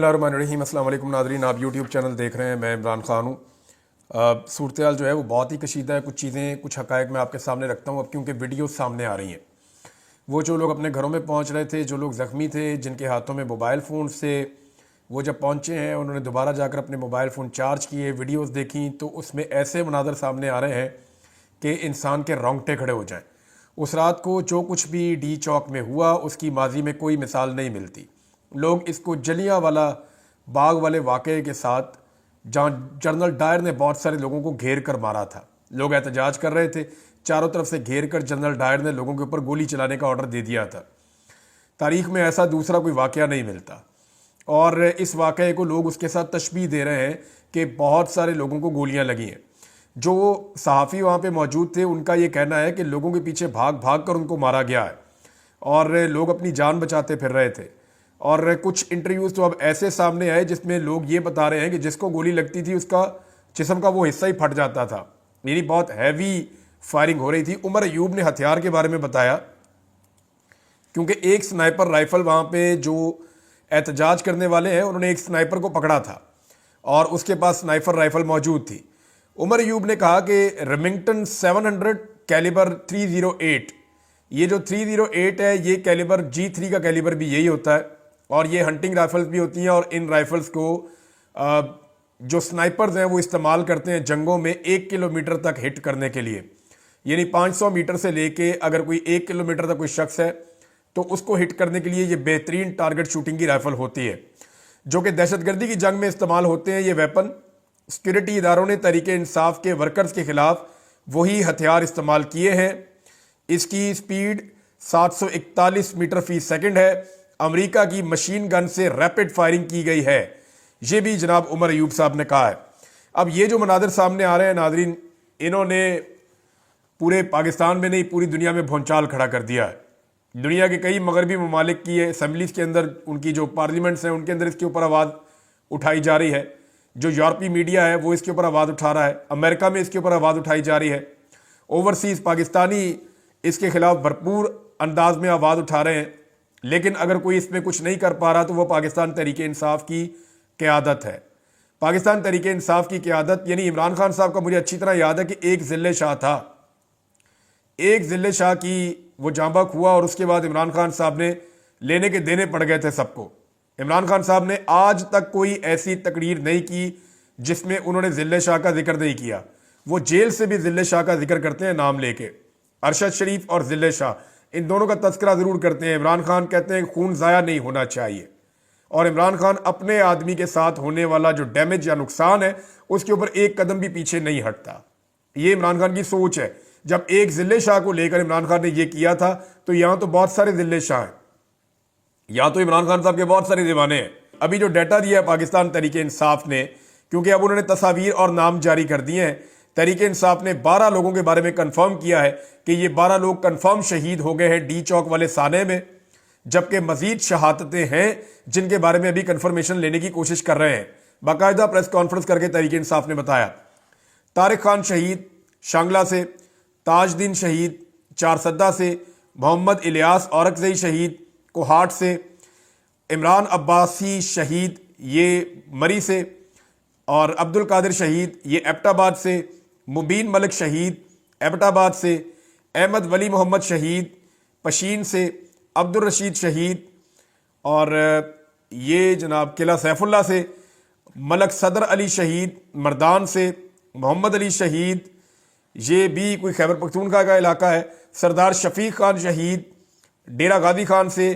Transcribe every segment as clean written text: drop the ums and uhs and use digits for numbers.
الرحیم السلام علیکم ناظرین، آپ یوٹیوب چینل دیکھ رہے ہیں، میں عمران خان ہوں۔ صورتحال جو ہے وہ بہت ہی کشیدہ ہے، کچھ چیزیں کچھ حقائق میں آپ کے سامنے رکھتا ہوں اب کیونکہ ویڈیوز سامنے آ رہی ہیں۔ وہ جو لوگ اپنے گھروں میں پہنچ رہے تھے، جو لوگ زخمی تھے، جن کے ہاتھوں میں موبائل فونز تھے، وہ جب پہنچے ہیں انہوں نے دوبارہ جا کر اپنے موبائل فون چارج کیے، ویڈیوز دیکھیں تو اس میں ایسے مناظر سامنے آ رہے ہیں کہ انسان کے رونگٹے کھڑے ہو جائیں۔ اس رات کو جو کچھ بھی ڈی چوک میں ہوا اس کی ماضی میں کوئی مثال نہیں ملتی۔ لوگ اس کو جلیانوالہ باغ والے واقعے کے ساتھ، جہاں جنرل ڈائر نے بہت سارے لوگوں کو گھیر کر مارا تھا، لوگ احتجاج کر رہے تھے، چاروں طرف سے گھیر کر جنرل ڈائر نے لوگوں کے اوپر گولی چلانے کا آرڈر دے دیا تھا۔ تاریخ میں ایسا دوسرا کوئی واقعہ نہیں ملتا، اور اس واقعے کو لوگ اس کے ساتھ تشبیہ دے رہے ہیں کہ بہت سارے لوگوں کو گولیاں لگی ہیں۔ جو صحافی وہاں پہ موجود تھے ان کا یہ کہنا ہے کہ لوگوں کے پیچھے بھاگ بھاگ کر ان کو مارا گیا ہے اور لوگ اپنی جان بچاتے پھر رہے تھے۔ اور کچھ انٹرویوز تو اب ایسے سامنے آئے جس میں لوگ یہ بتا رہے ہیں کہ جس کو گولی لگتی تھی اس کا جسم کا وہ حصہ ہی پھٹ جاتا تھا، یعنی بہت ہیوی فائرنگ ہو رہی تھی۔ عمر ایوب نے ہتھیار کے بارے میں بتایا کیونکہ ایک سنائپر رائفل وہاں پہ جو احتجاج کرنے والے ہیں انہوں نے ایک سنائپر کو پکڑا تھا اور اس کے پاس سنائپر رائفل موجود تھی۔ عمر ایوب نے کہا کہ ریمنگٹن 700 کیلیبر 308، یہ جو 308 ہے یہ کیلیبر G3 کا کیلیبر بھی یہی ہوتا ہے، اور یہ ہنٹنگ رائفلز بھی ہوتی ہیں، اور ان رائفلز کو جو سنائپرز ہیں وہ استعمال کرتے ہیں جنگوں میں 1 کلومیٹر تک ہٹ کرنے کے لیے، یعنی 500 میٹر سے لے کے اگر کوئی 1 کلومیٹر تک کوئی شخص ہے تو اس کو ہٹ کرنے کے لیے یہ بہترین ٹارگٹ شوٹنگ کی رائفل ہوتی ہے، جو کہ دہشت گردی کی جنگ میں استعمال ہوتے ہیں۔ یہ ویپن سیکورٹی اداروں نے تحریک انصاف کے ورکرز کے خلاف وہی ہتھیار استعمال کیے ہیں۔ اس کی سپیڈ 741 میٹر فی سیکنڈ ہے۔ امریکہ کی مشین گن سے ریپڈ فائرنگ کی گئی ہے، یہ بھی جناب عمر ایوب صاحب نے کہا ہے۔ اب یہ جو مناظر سامنے آ رہے ہیں ناظرین، انہوں نے پورے پاکستان میں نہیں پوری دنیا میں بھونچال کھڑا کر دیا ہے۔ دنیا کے کئی مغربی ممالک کی اسمبلیز کے اندر، ان کی جو پارلیمنٹس ہیں ان کے اندر اس کے اوپر آواز اٹھائی جا رہی ہے، جو یورپی میڈیا ہے وہ اس کے اوپر آواز اٹھا رہا ہے، امریکہ میں اس کے اوپر آواز اٹھائی جا رہی ہے، اوورسیز پاکستانی اس کے خلاف بھرپور انداز میں آواز اٹھا رہے ہیں۔ لیکن اگر کوئی اس میں کچھ نہیں کر پا رہا تو وہ پاکستان تحریک انصاف کی قیادت ہے۔ پاکستان تحریک انصاف کی قیادت، یعنی عمران خان صاحب کا مجھے اچھی طرح یاد ہے کہ ایک ذلِ شاہ تھا، ایک ذلِ شاہ کی وہ جاں بحق ہوا اور اس کے بعد عمران خان صاحب نے لینے کے دینے پڑ گئے تھے سب کو۔ عمران خان صاحب نے آج تک کوئی ایسی تقریر نہیں کی جس میں انہوں نے ذلِ شاہ کا ذکر نہیں کیا۔ وہ جیل سے بھی ذلِ شاہ کا ذکر کرتے ہیں نام لے کے، ارشد شریف اور ذلِ شاہ ان دونوں کا تذکرہ ضرور کرتے ہیں۔ عمران خان کہتے ہیں خون ضائع نہیں ہونا چاہیے، اور عمران خان اپنے آدمی کے ساتھ ہونے والا جو ڈیمیج یا نقصان ہے اس کے اوپر ایک قدم بھی پیچھے نہیں ہٹتا۔ یہ عمران خان کی سوچ ہے۔ جب ایک ذلِ شاہ کو لے کر عمران خان نے یہ کیا تھا تو یہاں تو بہت سارے ذلِ شاہ ہیں، یہاں تو عمران خان صاحب کے بہت سارے دیوانے ہیں۔ ابھی جو ڈیٹا دیا ہے پاکستان تحریک انصاف نے، کیونکہ اب انہوں نے تصاویر اور نام جاری کر دیے ہیں، تحریک انصاف نے 12 لوگوں کے بارے میں کنفرم کیا ہے کہ یہ 12 لوگ کنفرم شہید ہو گئے ہیں ڈی چوک والے سانے میں، جبکہ مزید شہادتیں ہیں جن کے بارے میں ابھی کنفرمیشن لینے کی کوشش کر رہے ہیں۔ باقاعدہ پریس کانفرنس کر کے تحریک انصاف نے بتایا طارق خان شہید شانگلہ سے، تاج دین شہید چارسدہ سے، محمد الیاس اورکزئی شہید کوہاٹ سے، عمران عباسی شہید یہ مری سے، اور عبد القادر شہید یہ ایبٹ آباد سے، مبین ملک شہید ایبٹ آباد سے، احمد ولی محمد شہید پشین سے، عبد الرشید شہید اور یہ جناب قلعہ سیف اللہ سے، ملک صدر علی شہید مردان سے، محمد علی شہید یہ بھی کوئی خیبر پختونخوا کا علاقہ ہے، سردار شفیق خان شہید ڈیرہ غازی خان سے،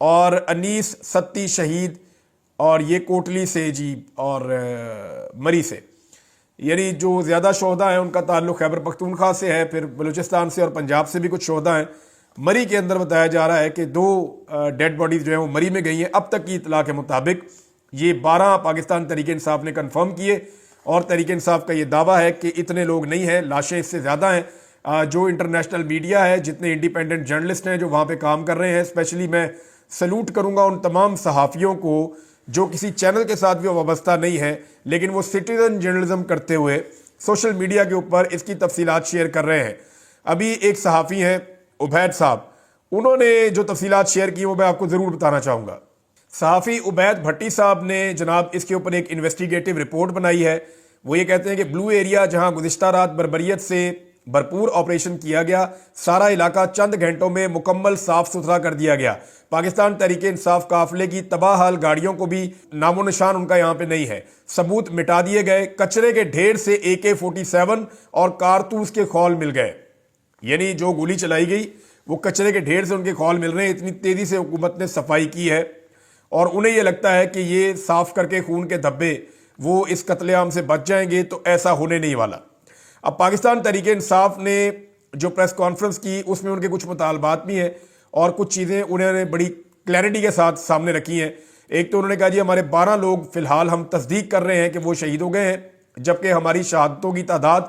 اور انیس ستی شہید اور یہ کوٹلی سے جی اور مری سے۔ یعنی جو زیادہ شہداء ہیں ان کا تعلق خیبر پختونخوا سے ہے، پھر بلوچستان سے اور پنجاب سے بھی کچھ شہداء ہیں۔ مری کے اندر بتایا جا رہا ہے کہ 2 ڈیڈ باڈیز جو ہیں وہ مری میں گئی ہیں۔ اب تک کی اطلاع کے مطابق یہ 12 پاکستان تحریک انصاف نے کنفرم کیے، اور تحریک انصاف کا یہ دعویٰ ہے کہ اتنے لوگ نہیں ہیں، لاشیں اس سے زیادہ ہیں۔ جو انٹرنیشنل میڈیا ہے، جتنے انڈیپینڈنٹ جرنلسٹ ہیں جو وہاں پہ کام کر رہے ہیں، اسپیشلی میں سلوٹ کروں گا ان تمام صحافیوں کو جو کسی چینل کے ساتھ بھی وابستہ نہیں ہے لیکن وہ سٹیزن جرنلزم کرتے ہوئے سوشل میڈیا کے اوپر اس کی تفصیلات شیئر کر رہے ہیں۔ ابھی ایک صحافی ہیں عبید صاحب، انہوں نے جو تفصیلات شیئر کی وہ میں آپ کو ضرور بتانا چاہوں گا۔ صحافی عبید بھٹی صاحب نے جناب اس کے اوپر ایک انویسٹیگیٹو رپورٹ بنائی ہے. وہ یہ کہتے ہیں کہ بلو ایریا جہاں گزشتہ رات بربریت سے بھرپور آپریشن کیا گیا، سارا علاقہ چند گھنٹوں میں مکمل صاف ستھرا کر دیا گیا. پاکستان تحریک انصاف قافلے کی تباہ حال گاڑیوں کو بھی نام و نشان ان کا یہاں پہ نہیں ہے. ثبوت مٹا دیے گئے، کچرے کے ڈھیر سے AK-47 اور کارتوس کے خول مل گئے. یعنی جو گولی چلائی گئی وہ کچرے کے ڈھیر سے ان کے خول مل رہے ہیں. اتنی تیزی سے حکومت نے صفائی کی ہے اور انہیں یہ لگتا ہے کہ یہ صاف کر کے خون کے دھبے وہ اس قتل عام سے بچ جائیں گے، تو ایسا ہونے نہیں والا. اب پاکستان تحریک انصاف نے جو پریس کانفرنس کی اس میں ان کے کچھ مطالبات بھی ہیں اور کچھ چیزیں انہوں نے بڑی کلیئرٹی کے ساتھ سامنے رکھی ہیں. ایک تو انہوں نے کہا جی ہمارے 12 لوگ فی الحال ہم تصدیق کر رہے ہیں کہ وہ شہید ہو گئے ہیں، جبکہ ہماری شہادتوں کی تعداد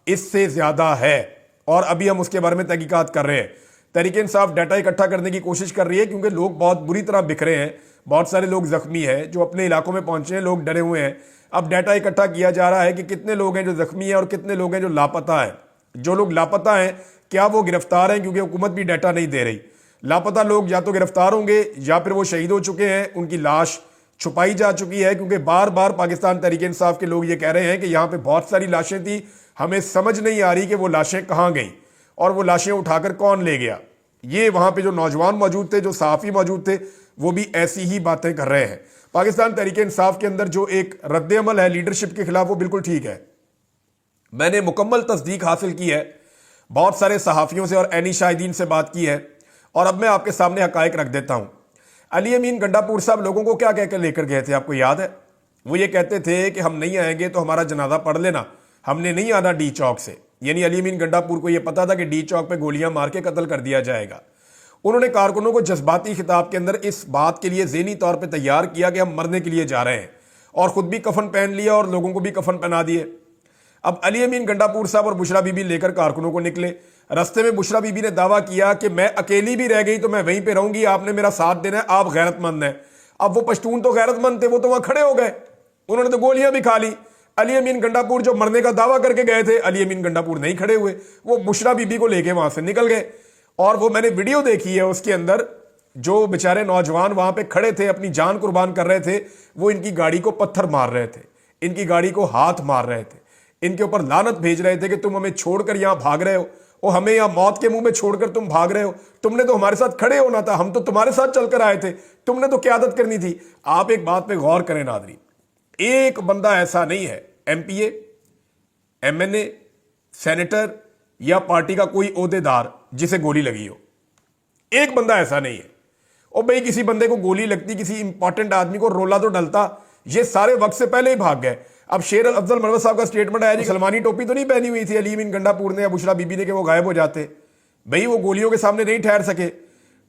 اس سے زیادہ ہے اور ابھی ہم اس کے بارے میں تحقیقات کر رہے ہیں. تحریک انصاف ڈیٹا اکٹھا کرنے کی کوشش کر رہی ہے کیونکہ لوگ بہت بری طرح بکھرے ہیں، بہت سارے لوگ زخمی ہیں جو اپنے علاقوں میں پہنچے ہیں، لوگ ڈرے ہوئے ہیں. اب ڈیٹا اکٹھا کیا جا رہا ہے کہ کتنے لوگ ہیں جو زخمی ہیں اور کتنے لوگ ہیں جو لاپتہ ہیں. جو لوگ لاپتہ ہیں کیا وہ گرفتار ہیں، کیونکہ حکومت بھی ڈیٹا نہیں دے رہی. لاپتہ لوگ یا تو گرفتار ہوں گے یا پھر وہ شہید ہو چکے ہیں، ان کی لاش چھپائی جا چکی ہے. کیونکہ بار بار پاکستان تحریک انصاف کے لوگ یہ کہہ رہے ہیں کہ یہاں پہ بہت ساری لاشیں تھیں، ہمیں سمجھ نہیں آ رہی کہ وہ لاشیں کہاں گئیں اور وہ لاشیں اٹھا کر کون لے گیا. یہ وہاں پہ جو نوجوان موجود تھے، جو صحافی موجود تھے، وہ بھی ایسی ہی باتیں کر رہے ہیں. پاکستان تحریک انصاف کے اندر جو ایک رد عمل ہے لیڈرشپ کے خلاف وہ بالکل ٹھیک ہے. میں نے مکمل تصدیق حاصل کی ہے، بہت سارے صحافیوں سے اور عینی شاہدین سے بات کی ہے اور اب میں آپ کے سامنے حقائق رکھ دیتا ہوں. علی امین گنڈا پور صاحب لوگوں کو کیا کہہ کر لے کر گئے تھے، آپ کو یاد ہے؟ وہ یہ کہتے تھے کہ ہم نہیں آئیں گے تو ہمارا جنازہ پڑھ لینا، ہم نے نہیں آنا ڈی چوک سے. یعنی علی امین گنڈا پور کو یہ پتا تھا کہ ڈی چوک پہ گولیاں مار کے قتل کر دیا جائے گا. انہوں نے کارکنوں کو جذباتی خطاب کے اندر اس بات کے لیے ذہنی طور پہ تیار کیا کہ ہم مرنے کے لیے جا رہے ہیں، اور خود بھی کفن پہن لیا اور لوگوں کو بھی کفن پہنا دیے. اب علی امین گنڈا پور صاحب اور بشرا بی بی لے کر کارکنوں کو نکلے. رستے میں بشرا بی بی نے دعویٰ کیا کہ میں اکیلی بھی رہ گئی تو میں وہیں پہ رہوں گی، آپ نے میرا ساتھ دینا ہے، آپ غیرت مند ہیں. اب وہ پشتون تو غیرت مند تھے، وہ تو وہاں کھڑے ہو گئے، انہوں نے تو گولیاں بھی کھا لی. علی امین گنڈا پور جو مرنے کا دعویٰ کر کے گئے تھے، علی امین گنڈا پور نہیں کھڑے ہوئے، وہ بشرا بی بی کو لے کے وہاں سے نکل گئے. اور وہ میں نے ویڈیو دیکھی ہے، اس کے اندر جو بیچارے نوجوان وہاں پہ کھڑے تھے اپنی جان قربان کر رہے تھے، وہ ان کی گاڑی کو پتھر مار رہے تھے، ان کی گاڑی کو ہاتھ مار رہے تھے، ان کے اوپر لعنت بھیج رہے تھے کہ تم ہمیں چھوڑ کر یہاں بھاگ رہے ہو، اور ہمیں یہاں موت کے منہ میں چھوڑ کر تم بھاگ رہے ہو، تم نے تو ہمارے ساتھ کھڑے ہونا تھا، ہم تو تمہارے ساتھ چل کر آئے تھے، تم نے تو قیادت کرنی تھی. آپ ایک بات پہ غور کریں ناظرین، ایک بندہ ایسا نہیں ہے MP MNA سینیٹر یا پارٹی کا کوئی عہدے دار جسے گولی لگی ہو. ایک بندہ ایسا نہیں ہے. اور بھئی کسی بندے کو گولی لگتی، کسی امپورٹنٹ آدمی کو رولا تو ڈلتا، یہ سارے وقت سے پہلے ہی بھاگ گئے. اب شیر افضل مروت صاحب کا سٹیٹمنٹ آیا جی سلمانی ٹوپی تو نہیں پہنی ہوئی تھی علی امین گنڈا پور نے یا بشرا بی بی نے کہ وہ غائب ہو جاتے. بھئی وہ گولیوں کے سامنے نہیں ٹھہر سکے،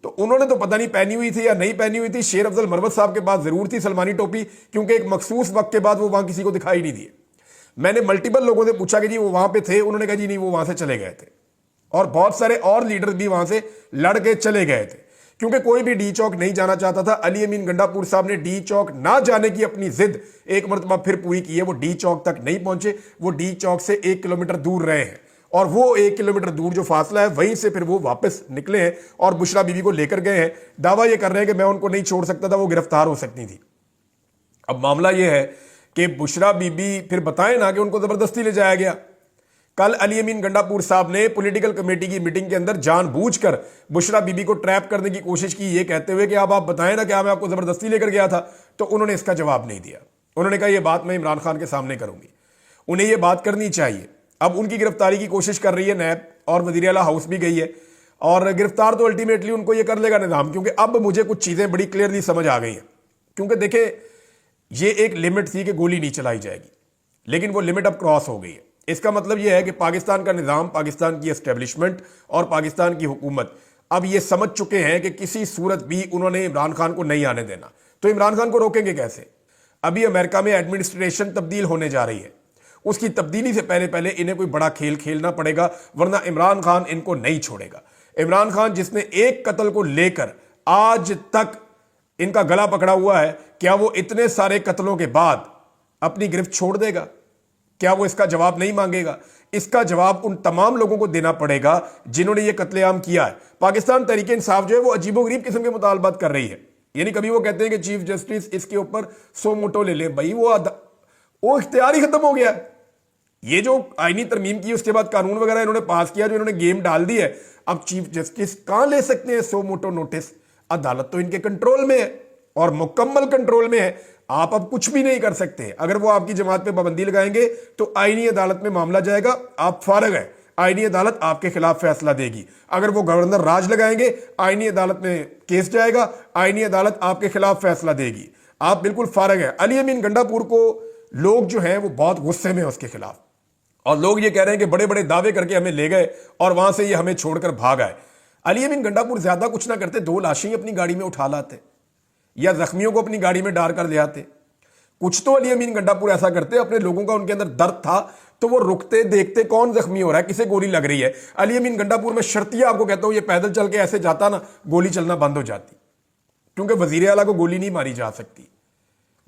تو انہوں نے تو پتہ نہیں پہنی ہوئی تھی یا نہیں پہنی ہوئی تھی. شیر افضل مروت صاحب کے پاس ضرور تھی سلمانی ٹوپی، کیونکہ ایک مخصوص وقت کے بعد وہ وہاں کسی کو دکھائی نہیں دیے. میں نے ملٹیپل لوگوں سے پوچھا کہ جی وہ وہاں پہ تھے، انہوں نے کہا جی نہیں وہ وہاں سے چلے گئے تھے. اور بہت سارے اور لیڈر بھی وہاں سے لڑ کے چلے گئے تھے، کیونکہ کوئی بھی ڈی چوک نہیں جانا چاہتا تھا. علی امین گنڈا پور صاحب نے ڈی چوک نہ جانے کی اپنی ضد ایک مرتبہ پھر پوری کی ہے. وہ ڈی چوک تک نہیں پہنچے، وہ ڈی چوک سے 1 کلومیٹر دور رہے ہیں، اور وہ 1 کلومیٹر دور جو فاصلہ ہے وہیں سے پھر وہ واپس نکلے ہیں اور بشرا بی بی کو لے کر گئے ہیں. دعویٰ یہ کر رہے ہیں کہ میں ان کو نہیں چھوڑ سکتا تھا، وہ گرفتار ہو سکتی تھی. اب معاملہ یہ ہے کہ بشرا بی بی پھر بتائیں نا کہ ان کو زبردستی لے جایا گیا. کل علی امین گنڈا پور صاحب نے پولیٹیکل کمیٹی کی میٹنگ کے اندر جان بوجھ کر بشرا بی بی کو ٹریپ کرنے کی کوشش کی، یہ کہتے ہوئے کہ اب آپ بتائیں نا کیا میں آپ کو زبردستی لے کر گیا تھا. تو انہوں نے اس کا جواب نہیں دیا. انہوں نے کہا یہ بات میں عمران خان کے سامنے کروں گی، انہیں یہ بات کرنی چاہیے. اب ان کی گرفتاری کی کوشش کر رہی ہے نیب، اور وزیر اعلیٰ ہاؤس بھی گئی ہے، اور گرفتار تو الٹیمیٹلی ان کو یہ کر لے گا نظام. کیونکہ اب مجھے کچھ چیزیں بڑی کلیئرلی سمجھ آ گئی ہیں. کیونکہ دیکھیں یہ ایک لمٹ تھی کہ گولی نہیں چلائی جائے گی، لیکن وہ لمٹ اب کراس ہو گئی ہے. اس کا مطلب یہ ہے کہ پاکستان کا نظام، پاکستان کی اسٹیبلشمنٹ اور پاکستان کی حکومت اب یہ سمجھ چکے ہیں کہ کسی صورت بھی انہوں نے عمران خان کو نہیں آنے دینا. تو عمران خان کو روکیں گے کیسے؟ ابھی امریکہ میں ایڈمنسٹریشن تبدیل ہونے جا رہی ہے، اس کی تبدیلی سے پہلے انہیں کوئی بڑا کھیل کھیلنا پڑے گا، ورنہ عمران خان ان کو نہیں چھوڑے گا. عمران خان جس نے ایک قتل کو لے کر آج تک ان کا گلا پکڑا ہوا ہے، کیا وہ اتنے سارے قتلوں کے بعد اپنی گرفت چھوڑ دے گا؟ کیا وہ اس کا جواب نہیں مانگے گا؟ اس کا جواب ان تمام لوگوں کو دینا پڑے گا جنہوں نے یہ قتل عام کیا ہے. پاکستان تحریک انصاف جو ہے وہ عجیب و غریب قسم کے مطالبات کر رہی ہے. یعنی کبھی وہ کہتے ہیں کہ چیف جسٹس اس کے اوپر سو موٹو لے لے، بھائی وہ اختیار ہی ختم ہو گیا. یہ جو آئینی ترمیم کی اس کے بعد قانون وغیرہ انہوں نے پاس کیا، جو انہوں نے گیم ڈال دی ہے، اب چیف جسٹس کہاں لے سکتے ہیں سو موٹو نوٹس؟ عدالت تو ان کے کنٹرول میں ہے اور مکمل کنٹرول میں ہے. آپ اب کچھ بھی نہیں کر سکتے. اگر وہ آپ کی جماعت پہ پابندی لگائیں گے تو آئینی عدالت میں معاملہ جائے گا، آپ فارغ ہیں، آئینی عدالت آپ کے خلاف فیصلہ دے گی. اگر وہ گورنر راج لگائیں گے، آئینی عدالت میں کیس جائے گا، آئینی عدالت آپ کے خلاف فیصلہ دے گی، آپ بالکل فارغ ہیں. علی امین گنڈا پور کو لوگ جو ہیں وہ بہت غصے میں ہیں اس کے خلاف، اور لوگ یہ کہہ رہے ہیں کہ بڑے بڑے دعوے کر کے ہمیں لے گئے اور وہاں سے یہ ہمیں چھوڑ کر بھاگ آئے. علی امین گنڈا پور زیادہ کچھ نہ کرتے، 2 لاشیں ہی اپنی گاڑی میں اٹھا لاتے یا زخمیوں کو اپنی گاڑی میں ڈال کر لے آتے. کچھ تو علی امین گنڈا پور ایسا کرتے، اپنے لوگوں کا ان کے اندر درد تھا تو وہ رکتے، دیکھتے کون زخمی ہو رہا ہے، کسے گولی لگ رہی ہے. علی امین گنڈا پور میں شرطیہ آپ کو کہتا ہوں، یہ پیدل چل کے ایسے جاتا نا، گولی چلنا بند ہو جاتی، کیونکہ وزیر اعلیٰ کو گولی نہیں ماری جا سکتی.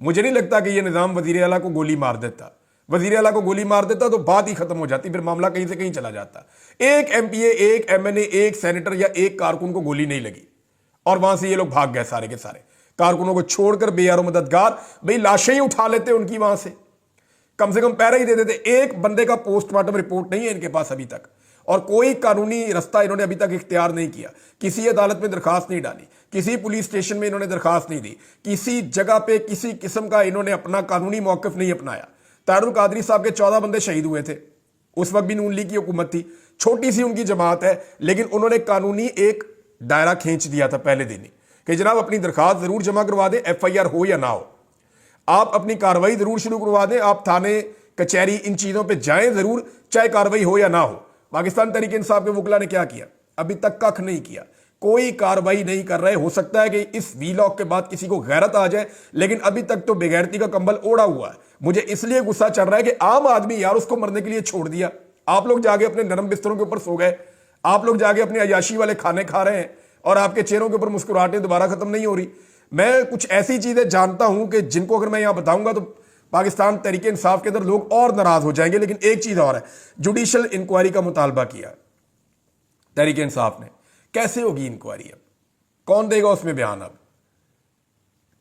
مجھے نہیں لگتا کہ یہ نظام وزیر اعلیٰ کو گولی مار دیتا. وزیر اعلیٰ کو گولی مار دیتا تو بات ہی ختم ہو جاتی، پھر معاملہ کہیں سے کہیں چلا جاتا. ایک ایم پی اے، ایک ایم این اے، ایک سینیٹر یا ایک کارکن کو گولی نہیں لگی اور وہاں سے یہ لوگ بھاگ گئے سارے کے سارے. کارکنوں کو چھوڑ کر بے یار و مددگار، بھئی لاشیں ہی اٹھا لیتے ان کی، وہاں سے کم سے کم پیرا ہی دے دیتے. ایک بندے کا پوسٹ مارٹم رپورٹ نہیں ہے ان کے پاس ابھی تک، اور کوئی قانونی رستہ انہوں نے ابھی تک اختیار نہیں کیا. کسی عدالت میں درخواست نہیں ڈالی، کسی پولیس اسٹیشن میں انہوں نے درخواست نہیں دی، کسی جگہ پہ کسی قسم کا انہوں نے اپنا قانونی موقف نہیں اپنایا. طاہر القادری صاحب کے 14 بندے شہید ہوئے تھے، اس وقت بھی نون لیگ کی حکومت تھی، چھوٹی سی ان کی جماعت ہے، لیکن انہوں نے قانونی ایک دائرہ کھینچ دیا تھا پہلے دن ہی کہ جناب اپنی درخواست ضرور جمع کروا دیں، ایف آئی آر ہو یا نہ ہو، آپ اپنی کاروائی ضرور شروع کروا دیں، آپ تھانے کچہری ان چیزوں پہ جائیں ضرور، چاہے کاروائی ہو یا نہ ہو. پاکستان تحریک انصاف کے وکلا نے کیا کیا؟ ابھی تک کخ نہیں کیا، کوئی کاروائی نہیں کر رہے. ہو سکتا ہے کہ اس وی لاک کے بعد کسی کو غیرت آ جائے، لیکن ابھی تک تو بےغیرتی کا کمبل اوڑا ہوا ہے. مجھے اس لیے غصہ چڑھ رہا ہے کہ عام آدمی یار اس کو مرنے کے لیے چھوڑ دیا. آپ لوگ جا کے اپنے نرم بستروں کے اوپر سو گئے، آپ لوگ جا کے اپنے عیاشی والے کھانے کھا رہے ہیں اور آپ کے چہروں کے اوپر مسکراہٹیں دوبارہ ختم نہیں ہو رہی. میں کچھ ایسی چیزیں جانتا ہوں کہ جن کو اگر میں یہاں بتاؤں گا تو پاکستان تحریک انصاف کے اندر لوگ اور ناراض ہو جائیں گے. لیکن ایک چیز اور ہے، جوڈیشل انکوائری کا مطالبہ کیا تحریک انصاف نے. کیسے ہوگی انکوائری؟ اب کون دے گا اس میں بیان؟ اب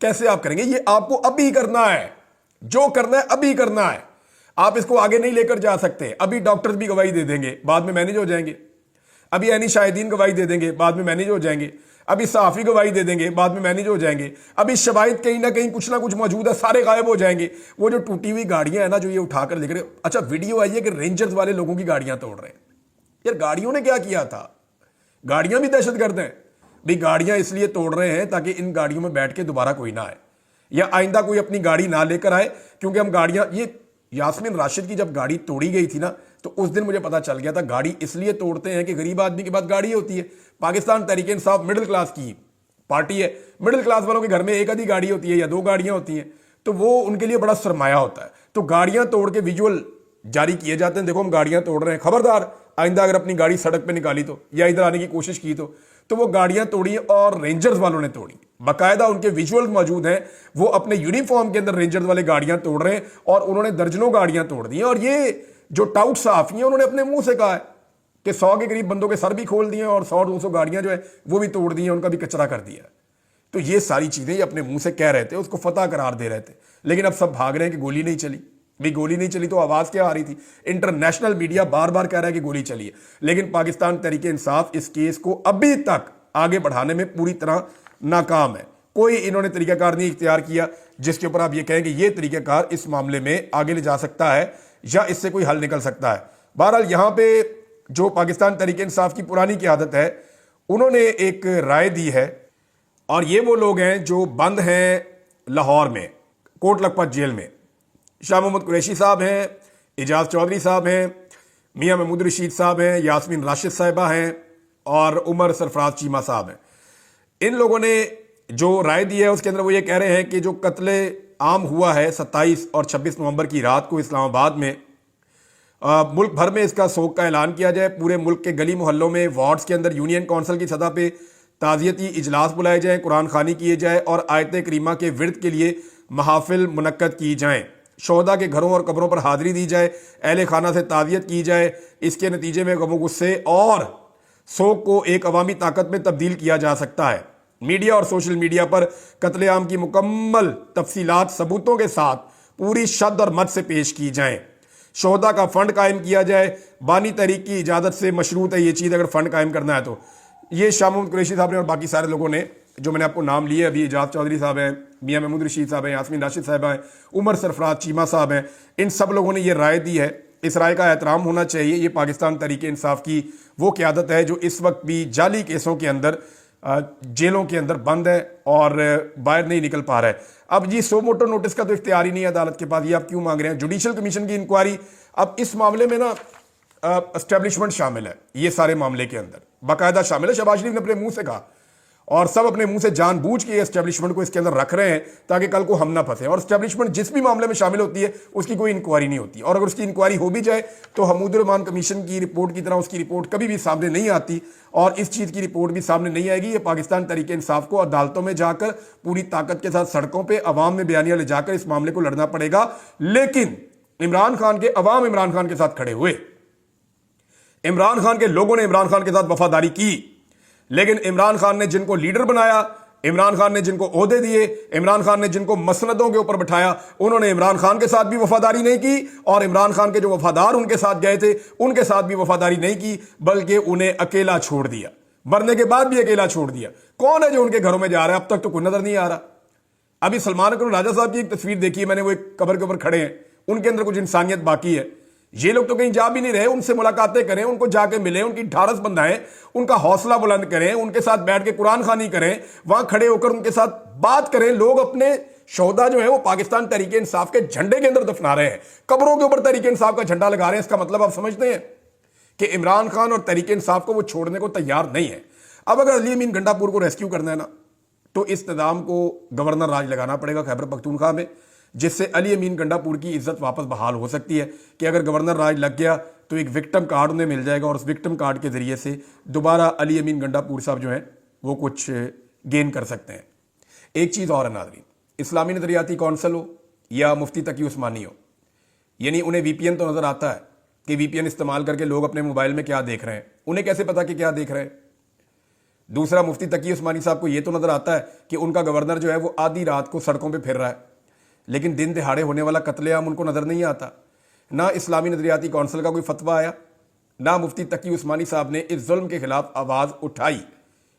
کیسے آپ کریں گے؟ یہ آپ کو ابھی کرنا ہے، جو کرنا ہے ابھی کرنا ہے. آپ اس کو آگے نہیں لے کر جا سکتے. ابھی ڈاکٹرز بھی گواہی دے دیں گے، بعد میں مینیج ہو جائیں گے. ابھی عینی شاہدین گواہی دے دیں گے، بعد میں مینیج ہو جائیں گے. ابھی صحافی گواہی دے دیں گے، بعد میں مینیج ہو جائیں گے. ابھی شواہد کہیں نہ کہیں کچھ نہ کچھ موجود ہے، سارے غائب ہو جائیں گے. وہ جو ٹوٹی ہوئی گاڑیاں ہیں نا، جو یہ اٹھا کر لے رہے، اچھا ویڈیو آئی ہے کہ رینجرز والے لوگوں کی گاڑیاں توڑ رہے ہیں. یار گاڑیوں نے کیا کیا تھا؟ گاڑیاں بھی دہشت گرد ہیں بھئی. گاڑیاں اس لیے توڑ رہے ہیں تاکہ ان گاڑیوں میں بیٹھ کے دوبارہ کوئی نہ آئے، یا آئندہ کوئی اپنی گاڑی نہ لے کر آئے. کیونکہ ہم گاڑیاں، یہ یاسمین راشد کی جب گاڑی توڑی گئی تھی نا، تو اس دن مجھے پتا چل گیا تھا گاڑی اس لیے توڑتے ہیں کہ غریب آدمی کے پاس گاڑی ہوتی ہے. پاکستان تحریک انصاف مڈل کلاس کی پارٹی ہے، مڈل کلاس والوں کے گھر میں ایک آدھی گاڑی ہوتی ہے یا 2 گاڑیاں ہوتی ہیں، تو وہ ان کے لیے بڑا سرمایہ ہوتا ہے. تو گاڑیاں توڑ کے ویژول جاری کیے جاتے ہیں، دیکھو ہم گاڑیاں توڑ رہے ہیں، خبردار آئندہ اگر اپنی گاڑی سڑک پہ نکالی تو یا ادھر آنے کی کوشش کی تو وہ گاڑیاں توڑی. اور رینجرز والوں نے توڑی، باقاعدہ ان کے ویژول موجود ہیں، وہ اپنے یونیفارم کے اندر رینجرز والے گاڑیاں توڑ رہے ہیں، اور انہوں نے درجنوں گاڑیاں توڑ دی ہیں. اور یہ جو ٹاؤٹ صحافی ہیں انہوں نے اپنے منہ سے کہا ہے کہ 100 کے قریب بندوں کے سر بھی کھول دیے اور 100-200 گاڑیاں جو ہے وہ بھی توڑ دی ہیں، ان کا بھی کچرا کر دیا. تو یہ ساری چیزیں یہ اپنے منہ سے کہہ رہے تھے، اس کو فتح قرار دے رہے تھے. لیکن اب سب بھاگ رہے ہیں کہ گولی نہیں چلی. بھی گولی نہیں چلی تو آواز کیا آ رہی تھی؟ انٹرنیشنل میڈیا بار بار کہہ رہا ہے کہ گولی چلی ہے، لیکن پاکستان تحریک انصاف اس کیس کو ابھی تک آگے بڑھانے میں پوری طرح ناکام ہے. کوئی انہوں نے طریقہ کار نہیں اختیار کیا جس کے اوپر آپ یہ کہیں کہ یہ طریقہ کار اس معاملے میں آگے لے جا سکتا ہے یا اس سے کوئی حل نکل سکتا ہے. بہرحال یہاں پہ جو پاکستان تحریک انصاف کی پرانی قیادت ہے، انہوں نے ایک رائے دی ہے، اور یہ وہ لوگ ہیں جو بند ہیں لاہور میں کوٹ لکھپت جیل میں. شاہ محمد قریشی صاحب ہیں، اعجاز چودھری صاحب ہیں، میاں محمود رشید صاحب ہیں، یاسمین راشد صاحبہ ہیں، اور عمر سرفراز چیمہ صاحب ہیں. ان لوگوں نے جو رائے دی ہے اس کے اندر وہ یہ کہہ رہے ہیں کہ جو قتل عام ہوا ہے 27 اور 26 نومبر کی رات کو اسلام آباد میں، ملک بھر میں اس کا سوگ کا اعلان کیا جائے. پورے ملک کے گلی محلوں میں، وارڈز کے اندر، یونین کونسل کی سطح پہ تعزیتی اجلاس بلائے جائیں، قرآن خوانی کیے جائے، اور آیت کریمہ کے ورد کے لیے محافل منعقد کی جائیں. شہداء کے گھروں اور قبروں پر حاضری دی جائے، اہل خانہ سے تعزیت کی جائے. اس کے نتیجے میں غم و غصے اور سوگ کو ایک عوامی طاقت میں تبدیل کیا جا سکتا ہے. میڈیا اور سوشل میڈیا پر قتل عام کی مکمل تفصیلات ثبوتوں کے ساتھ پوری شد اور مد سے پیش کی جائیں، شہداء کا فنڈ قائم کیا جائے، بانی تحریک کی اجازت سے مشروط ہے یہ چیز اگر فنڈ قائم کرنا ہے تو۔ یہ شاہ محمود قریشی صاحب نے اور باقی سارے لوگوں نے جو میں نے آپ کو نام لیے ابھی، اعجاز چودھری صاحب ہیں، میاں محمود رشید صاحب ہیں، یاسمین راشد صاحبہ ہیں، عمر سرفراز چیمہ صاحب ہیں، ان سب لوگوں نے یہ رائے دی ہے۔ اس رائے کا احترام ہونا چاہیے۔ یہ پاکستان تحریک انصاف کی وہ قیادت ہے جو اس وقت بھی جعلی کیسوں کے اندر جیلوں کے اندر بند ہے اور باہر نہیں نکل پا رہا ہے۔ اب یہ سو موٹو نوٹس کا تو اختیار ہی نہیں ہے عدالت کے پاس، یہ آپ کیوں مانگ رہے ہیں؟ جوڈیشل کمیشن کی انکوائری، اب اس معاملے میں نا اسٹیبلشمنٹ شامل ہے، یہ سارے معاملے کے اندر باقاعدہ شامل ہے۔ شہباز شریف نے اپنے منہ سے کہا اور سب اپنے منہ سے جان بوجھ کے اسٹیبلشمنٹ کو اس کے اندر رکھ رہے ہیں تاکہ کل کو ہم نہ پھنسیں، اور اسٹیبلشمنٹ جس بھی معاملے میں شامل ہوتی ہے اس کی کوئی انکوائری نہیں ہوتی، اور اگر اس کی انکوائری ہو بھی جائے تو حمود الرحمان کمیشن کی رپورٹ کی طرح اس کی رپورٹ کبھی بھی سامنے نہیں آتی، اور اس چیز کی رپورٹ بھی سامنے نہیں آئے گی۔ یہ پاکستان تحریک انصاف کو عدالتوں میں جا کر پوری طاقت کے ساتھ سڑکوں پہ عوام میں بیانیہ لے جا کر اس معاملے کو لڑنا پڑے گا، لیکن عمران خان کے عوام عمران خان کے ساتھ کھڑے ہوئے، عمران خان کے لوگوں نے عمران خان کے ساتھ وفاداری کی، لیکن عمران خان نے جن کو لیڈر بنایا، عمران خان نے جن کو عہدے دیے، عمران خان نے جن کو مسندوں کے اوپر بٹھایا، انہوں نے عمران خان کے ساتھ بھی وفاداری نہیں کی، اور عمران خان کے جو وفادار ان کے ساتھ گئے تھے ان کے ساتھ بھی وفاداری نہیں کی، بلکہ انہیں اکیلا چھوڑ دیا، مرنے کے بعد بھی اکیلا چھوڑ دیا۔ کون ہے جو ان کے گھروں میں جا رہا ہے؟ اب تک تو کوئی نظر نہیں آ رہا۔ ابھی سلمان اکرم راجہ صاحب کی ایک تصویر دیکھی ہے میں نے، وہ ایک قبر کے اوپر کھڑے ہیں، ان کے اندر کچھ انسانیت باقی ہے۔ یہ لوگ تو کہیں جا بھی نہیں رہے، ان سے ملاقاتیں کریں، ان کو جا کے ملیں، ان کی ڈھارس بندھائیں، ان کا حوصلہ بلند کریں، ان کے ساتھ بیٹھ کے قرآن خوانی کریں، وہاں کھڑے ہو کر ان کے ساتھ بات کریں۔ لوگ اپنے شہداء جو ہیں وہ پاکستان تحریک انصاف کے جھنڈے کے اندر دفنا رہے ہیں، قبروں کے اوپر تحریک انصاف کا جھنڈا لگا رہے ہیں۔ اس کا مطلب آپ سمجھتے ہیں کہ عمران خان اور تحریک انصاف کو وہ چھوڑنے کو تیار نہیں ہے۔ اب اگر علی امین گنڈا پور کو ریسکیو کرنا ہے نا تو اس نظام کو گورنر راج لگانا پڑے گا خیبر پختونخوا میں، جس سے علی امین گنڈا پور کی عزت واپس بحال ہو سکتی ہے کہ اگر گورنر راج لگ گیا تو ایک وکٹم کارڈ انہیں مل جائے گا، اور اس وکٹم کارڈ کے ذریعے سے دوبارہ علی امین گنڈا پور صاحب جو ہیں وہ کچھ گین کر سکتے ہیں۔ ایک چیز اور ہے ناظرین، اسلامی نظریاتی کونسل ہو یا مفتی تقی عثمانی ہو، یعنی انہیں وی پی این تو نظر آتا ہے کہ وی پی این استعمال کر کے لوگ اپنے موبائل میں کیا دیکھ رہے ہیں، انہیں کیسے پتا کہ کیا دیکھ رہے ہیں؟ دوسرا، مفتی تقی عثمانی صاحب کو یہ تو نظر آتا ہے کہ ان کا گورنر جو ہے وہ آدھی رات کو سڑکوں پہ پھر رہا ہے، لیکن دن دہاڑے ہونے والا قتل عام ان کو نظر نہیں آتا۔ نہ اسلامی نظریاتی کونسل کا کوئی فتویٰ آیا، نہ مفتی تقی عثمانی صاحب نے اس ظلم کے خلاف آواز اٹھائی،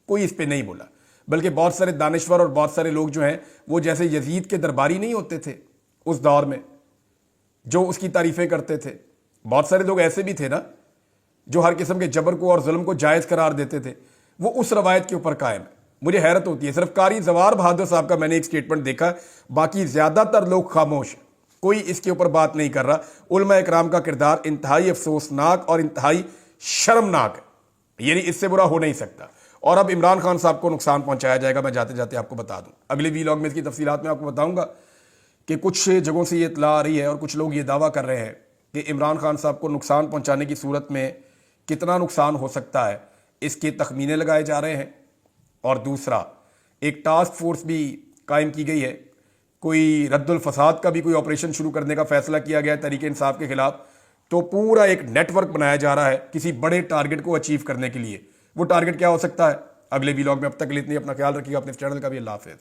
کوئی اس پہ نہیں بولا، بلکہ بہت سارے دانشور اور بہت سارے لوگ جو ہیں وہ جیسے یزید کے درباری نہیں ہوتے تھے اس دور میں جو اس کی تعریفیں کرتے تھے، بہت سارے لوگ ایسے بھی تھے نا جو ہر قسم کے جبر کو اور ظلم کو جائز قرار دیتے تھے، وہ اس روایت کے اوپر قائم ہے۔ مجھے حیرت ہوتی ہے، صرف قاری زوار بہادر صاحب کا میں نے ایک سٹیٹمنٹ دیکھا، باقی زیادہ تر لوگ خاموش ہیں، کوئی اس کے اوپر بات نہیں کر رہا۔ علماء اکرام کا کردار انتہائی افسوسناک اور انتہائی شرمناک ہے، یعنی اس سے برا ہو نہیں سکتا، اور اب عمران خان صاحب کو نقصان پہنچایا جائے گا۔ میں جاتے جاتے آپ کو بتا دوں، اگلے ویلاگ میں اس کی تفصیلات میں آپ کو بتاؤں گا کہ کچھ جگہوں سے یہ اطلاع آ رہی ہے اور کچھ لوگ یہ دعویٰ کر رہے ہیں کہ عمران خان صاحب کو نقصان پہنچانے کی صورت میں کتنا نقصان ہو سکتا ہے، اس کے تخمینے لگائے جا رہے ہیں۔ اور دوسرا، ایک ٹاسک فورس بھی قائم کی گئی ہے، کوئی رد الفساد کا بھی کوئی آپریشن شروع کرنے کا فیصلہ کیا گیا ہے تحریک انصاف کے خلاف، تو پورا ایک نیٹ ورک بنایا جا رہا ہے کسی بڑے ٹارگٹ کو اچیو کرنے کے لیے۔ وہ ٹارگٹ کیا ہو سکتا ہے؟ اگلے ویلاگ میں۔ اب تک کے لیے اتنی، اپنا خیال رکھیے گا، اپنے چینل کا بھی۔ اللہ حافظ۔